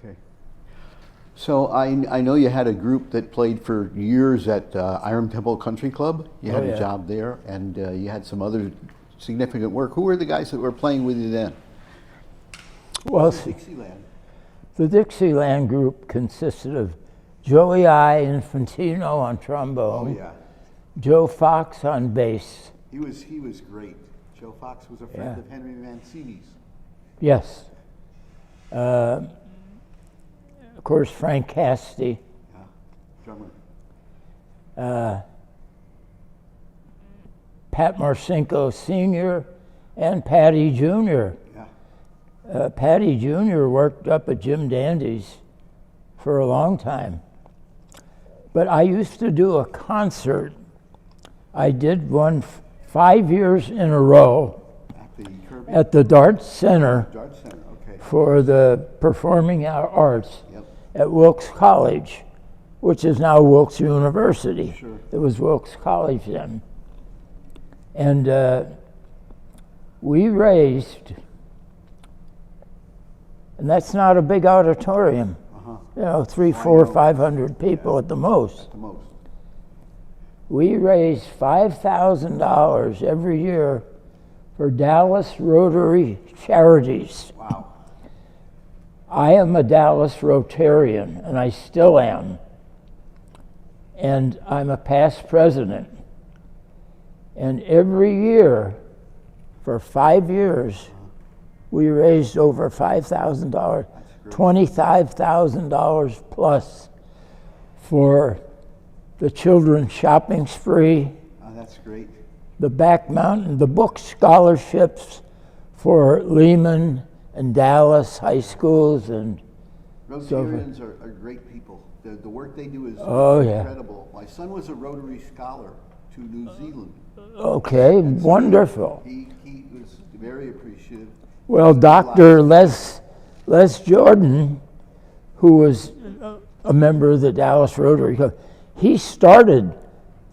Okay. So I know you had a group that played for years at Iron Temple Country Club. You had a job there, and you had some other significant work. Who were the guys that were playing with you then? Well, Dixieland. the Dixieland group consisted of Joey I. Infantino on trombone. Oh yeah. Joe Fox on bass. He was great. Joe Fox was a friend of Henry Mancini's. Yes. Of course, Frank Casti. Yeah, drummer. Pat Marcinko Sr. and Patty Jr. Yeah. Patty Jr. worked up at Jim Dandy's for a long time. But I used to do a concert. I did one 5 years in a row at the Dart Center, for the Performing Arts at Wilkes College, which is now Wilkes University. Sure. It was Wilkes College then. And we raised, and that's not a big auditorium, 300, 400, 500 people at the most. At the most. We raised $5,000 every year for Dallas Rotary Charities. Wow. I am a Dallas Rotarian, and I still am. And I'm a past president. And every year, for 5 years, we raised over $5,000, $25,000 plus for the children's shopping spree. Oh, that's great. The Back Mountain, the book scholarships for Lehman and Dallas high schools, and Rotarians are great people. The work they do is incredible. My son was a Rotary scholar to New Zealand. Okay, wonderful. He was very appreciative. Well, Dr. Les Jordan, who was a member of the Dallas Rotary Club, he started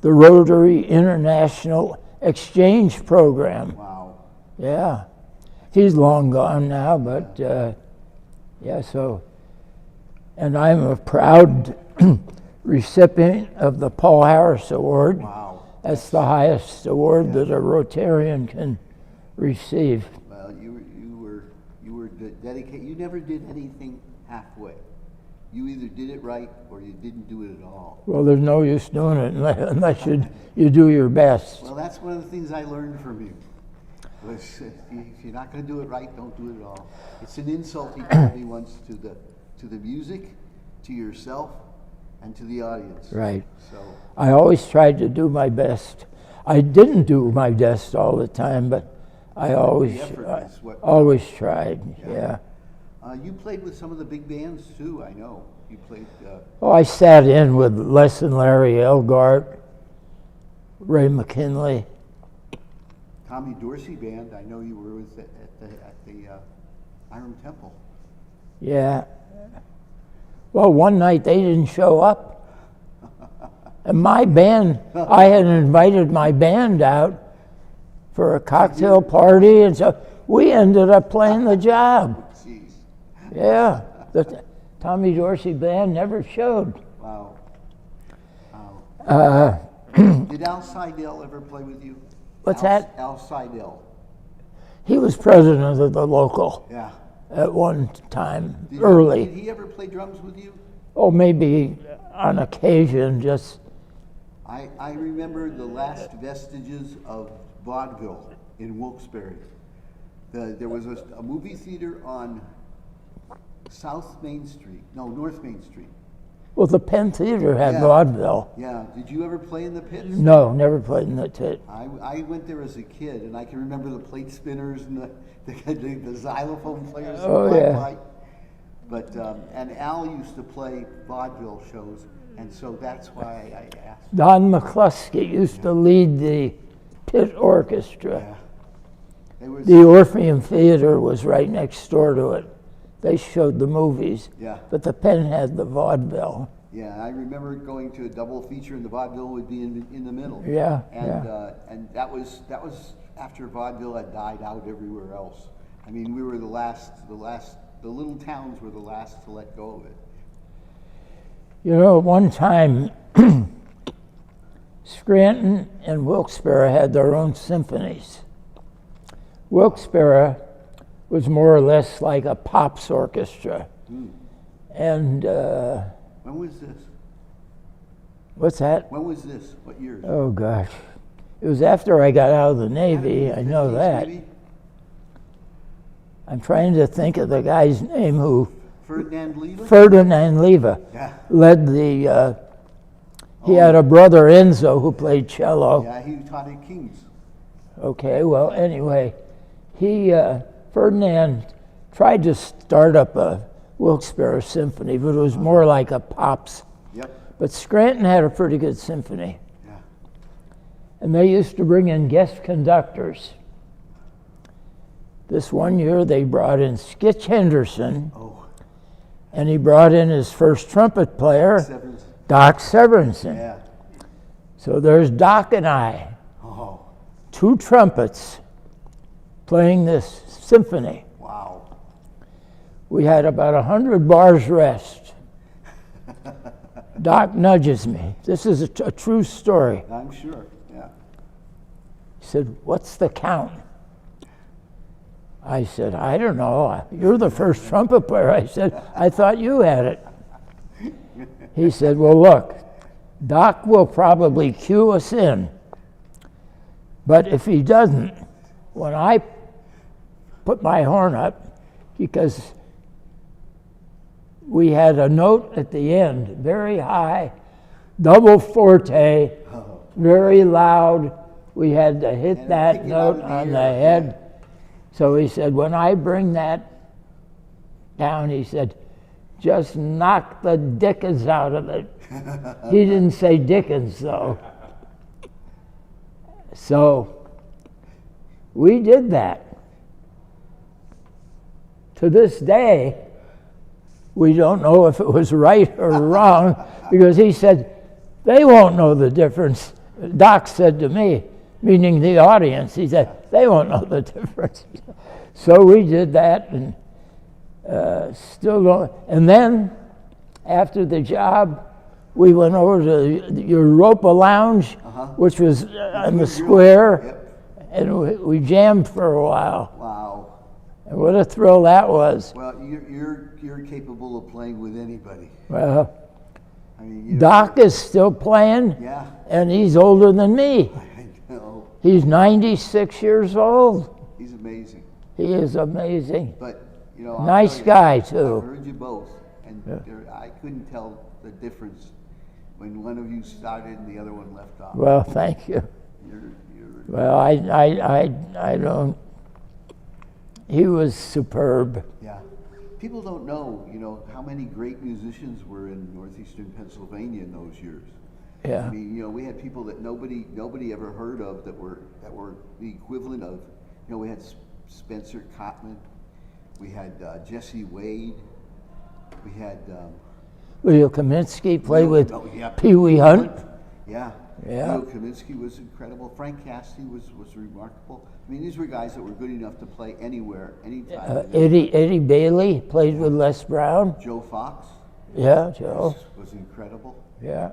the Rotary International Exchange Program. Wow. Yeah. He's long gone now, but so. And I'm a proud recipient of the Paul Harris Award. Wow. That's the highest award that a Rotarian can receive. Well, you were dedicated. You never did anything halfway. You either did it right or you didn't do it at all. Well, there's no use doing it unless you do your best. Well, that's one of the things I learned from you. If you're not going to do it right, don't do it at all. It's an insult, he told me once, to the music, to yourself, and to the audience. Right. So I always tried to do my best. I didn't do my best all the time, but I always tried. Yeah. You played with some of the big bands too. I know you played. I sat in with Les and Larry Elgart, Ray McKinley. Tommy Dorsey band. I know you were with at the Iron Temple. Yeah. Well, one night they didn't show up. And my band, I had invited my band out for a cocktail party, and so we ended up playing the job. Jeez. Yeah. The Tommy Dorsey band never showed. Wow. Wow. Did Al Seidel ever play with you? What's that? Al Seidel. He was president of the local. Yeah. At one time, early. Did he ever play drums with you? Oh, maybe on occasion, just. I remember the last vestiges of vaudeville in Wilkes-Barre. There was a movie theater on North Main Street. Well, the Penn Theater had vaudeville. Yeah. Did you ever play in the pits? No, never played in the pit. I went there as a kid, and I can remember the plate spinners and the xylophone players. Oh, yeah. White. But and Al used to play vaudeville shows, and so that's why I asked. Don McCluskey used to lead the pit orchestra. Yeah. The Orpheum Theater was right next door to it. They showed the movies, but the Penn had the vaudeville. Yeah, I remember going to a double feature, and the vaudeville would be in the middle. Yeah, and that was after vaudeville had died out everywhere else. I mean, we were the last the little towns were the last to let go of it. You know, at one time, Scranton and Wilkes-Barre had their own symphonies. Wilkes-Barre was more or less like a pops orchestra. And when was this? What's that? When was this? What years? Oh gosh, it was after I got out of the Navy. I know 50s, that. maybe? I'm trying to think of the guy's name who Ferdinand Leva? Ferdinand Leva Yeah. led the. He had a brother Enzo who played cello. Yeah, he taught at King's. Okay, well, anyway, Ferdinand tried to start up a Wilkes-Barre symphony, but it was more like a pops. Yep. But Scranton had a pretty good symphony. Yeah. And they used to bring in guest conductors. This one year they brought in Skitch Henderson, Oh, and he brought in his first trumpet player, Severance. Doc Severinsen. Yeah. So there's Doc and I, Oh, 2 trumpets, playing this symphony. wow. We had about 100 bars rest. Doc nudges me. This is a true story. I'm sure. Yeah. He said, "What's the count?" I said, "I don't know. You're the first trumpet player." I said, "I thought you had it." He said, "Well, look, Doc will probably cue us in. But if he doesn't, when I put my horn up, because we had a note at the end, very high, double forte, very loud. We had to hit And that pick it out note of the on air, the head." So he said, "When I bring that down," he said, "just knock the dickens out of it." He didn't say Dickens, though. So we did that. To this day, we don't know if it was right or wrong, because he said, "They won't know the difference." Doc said to me, meaning the audience, he said, "They won't know the difference." So we did that, and still don't. And then, after the job, we went over to the Europa Lounge, which was on the square, Yep. and we jammed for a while. Wow. And what a thrill that was. Well, you're capable of playing with anybody. Well, I mean, you know, Doc is still playing, Yeah. and he's older than me. I know. He's 96 years old. He's amazing. He is amazing. But you know, I'll Nice tell you, guy, I've too. heard you both, and I couldn't tell the difference when one of you started and the other one left off. Well, thank you. You're Well, I don't. He was superb. Yeah. People don't know, you know, how many great musicians were in northeastern Pennsylvania in those years. Yeah. I mean, you know, we had people that nobody ever heard of that were the equivalent of, you know, we had Spencer Cotman, we had Jesse Wade, we had Leo Kaminsky played with oh, yeah, Pee Wee Hunt. Yeah. Yeah. Leo Kaminsky was incredible. Frank Cassidy was remarkable. I mean, these were guys that were good enough to play anywhere, anytime. Eddie Bailey played with Les Brown. Joe Fox Yeah, Joe. was incredible. Yeah.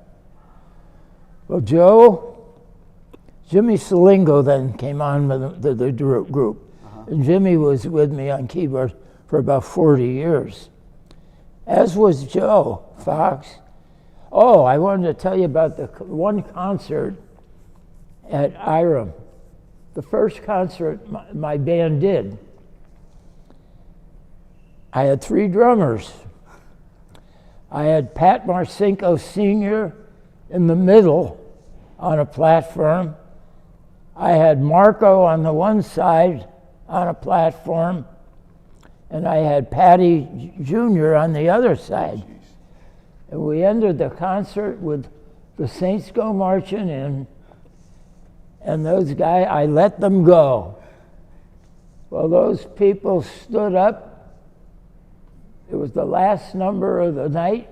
Well, Jimmy Salingo then came on with the group. And Jimmy was with me on keyboard for about 40 years, as was Joe Fox. Oh, I wanted to tell you about the one concert at Irem. The first concert my band did. I had 3 drummers. I had Pat Marcinko Sr. in the middle on a platform. I had Marco on the one side on a platform, and I had Patty Jr. on the other side. And we ended the concert with the Saints Go Marching In, and those guys, I let them go. Well, those people stood up. It was the last number of the night.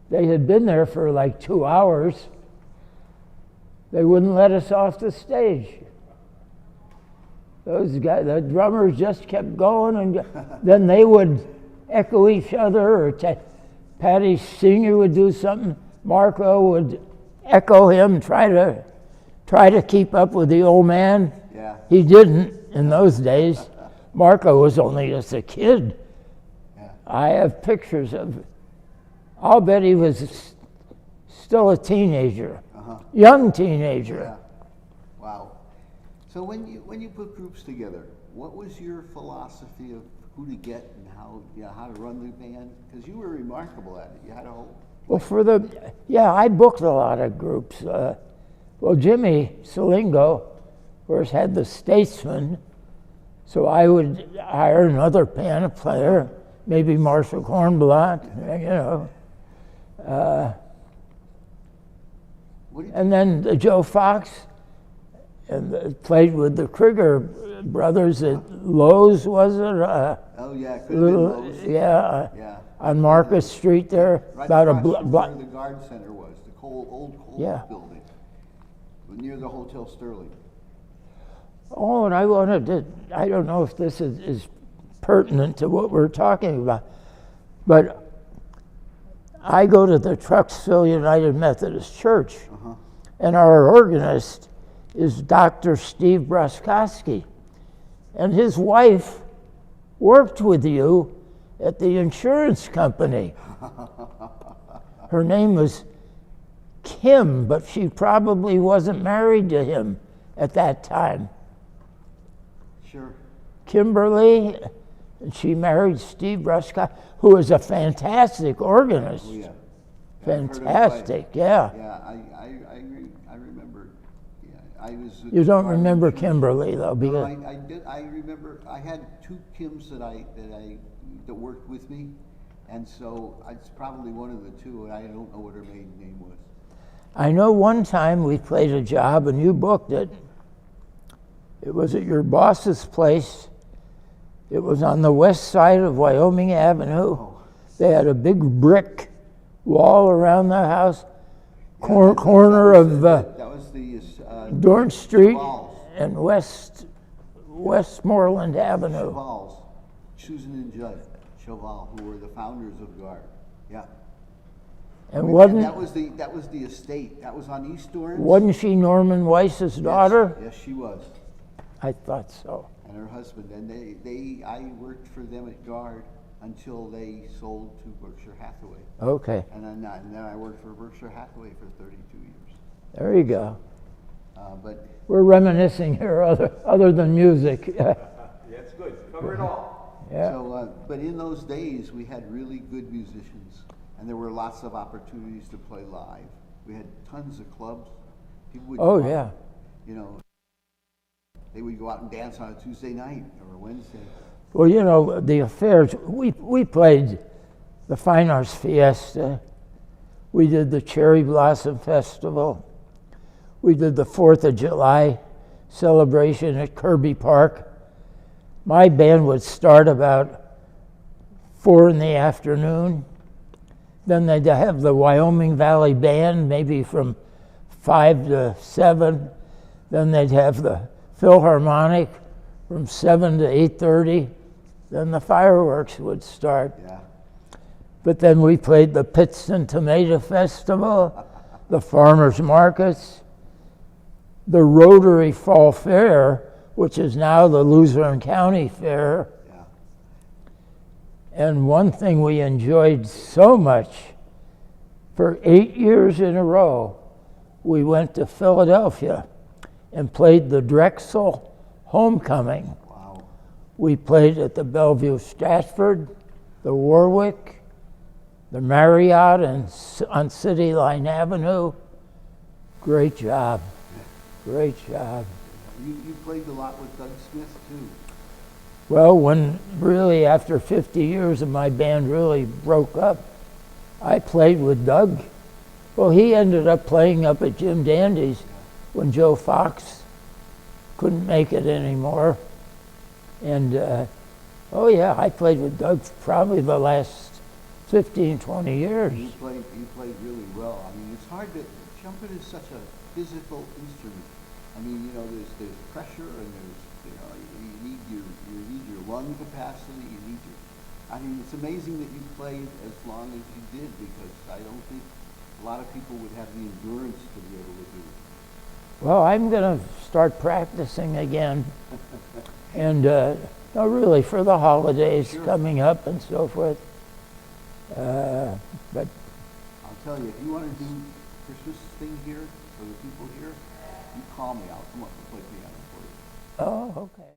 They had been there for like 2 hours. They wouldn't let us off the stage. Those guys, the drummers just kept going, and then they would echo each other, or Patty Sr. would do something, Marco would echo him, try to keep up with the old man. Yeah. He didn't in those days. Marco was only just a kid. Yeah. I have pictures of, I'll bet he was still a teenager, young teenager. Yeah. Wow. So when you put groups together, what was your philosophy of who to get and how to run the band? Because you were remarkable at it. You had a whole. Well, I booked a lot of groups. Well, Jimmy Salingo, of course, had the Statesman, so I would hire another piano player, maybe Marshall Kornblatt, you know. And then Joe Fox, and played with the Krieger brothers at Lowe's, was it? Oh yeah, could have been Lowe's. Yeah, Yeah. on Market Street there, Right about a across from block. where the guard center was, the old Yeah. building, near the Hotel Sterling. Oh, and I don't know if this is pertinent to what we're talking about, but I go to the Trucksville United Methodist Church, and our organist is Dr. Steve Bruskowski, and his wife worked with you at the insurance company. Her name was Kim, but she probably wasn't married to him at that time. Sure. Kimberly, and she married Steve Bruskowski, who was a fantastic organist. Oh yeah. Fantastic, yeah. Yeah, I remember. Yeah, I was. You don't remember Kimberly though, No, because I did. I remember. I had two Kims that worked with me, and so it's probably one of the two. And I don't know what her maiden name was. I know one time we played a job and you booked it. It was at your boss's place. It was on the west side of Wyoming Avenue. Oh. They had a big brick wall around the house, corner of That was the Dorn Street Chevals. and Westmoreland Avenue. Chevals, Susan and Judd Cheval, who were the founders of GARD. Yeah. And that was the estate. That was on East Orange. wasn't she Norman Weiss's daughter? Yes, she was. I thought so. And her husband. And I worked for them at GARD until they sold to Berkshire Hathaway. Okay, And then I worked for Berkshire Hathaway for 32 years. there you go. But We're reminiscing here other than music. That's good. Cover it all. Yeah. so, but in those days, we had really good musicians, and there were lots of opportunities to play live. We had tons of clubs. People would Oh, go out, yeah. You know, they would go out and dance on a Tuesday night or a Wednesday. Well, you know, the affairs, we played the Fine Arts Fiesta. We did the Cherry Blossom Festival. We did the 4th of July celebration at Kirby Park. My band would start about 4 in the afternoon. Then they'd have the Wyoming Valley Band, maybe from 5 to 7. Then they'd have the Philharmonic from 7 to 8:30. Then the fireworks would start. Yeah. But then we played the Pittston Tomato Festival, the Farmers Markets, the Rotary Fall Fair, which is now the Luzerne County Fair. Yeah. And one thing we enjoyed so much, for 8 years in a row, we went to Philadelphia and played the Drexel Homecoming. Wow. We played at the Bellevue Stratford, the Warwick, the Marriott on City Line Avenue. Great job. Great job. You played a lot with Doug Smith too. Well, when really after 50 years of my band really broke up, I played with Doug. Well, he ended up playing up at Jim Dandy's when Joe Fox couldn't make it anymore. And, oh yeah, I played with Doug probably the last 15, 20 years. He played really well. I mean, it's hard to, trumpet is such a physical instrument. I mean, you know, there's pressure and there's You know, you need your lung capacity. You need your. I mean, it's amazing that you played as long as you did, because I don't think a lot of people would have the endurance to be able to do it. Well, I'm going to start practicing again. And no, really, for the holidays coming up and so forth. But I'll tell you, if you want to do Christmas thing here for the people here, you call me. I'll come up and play piano for you. oh, okay.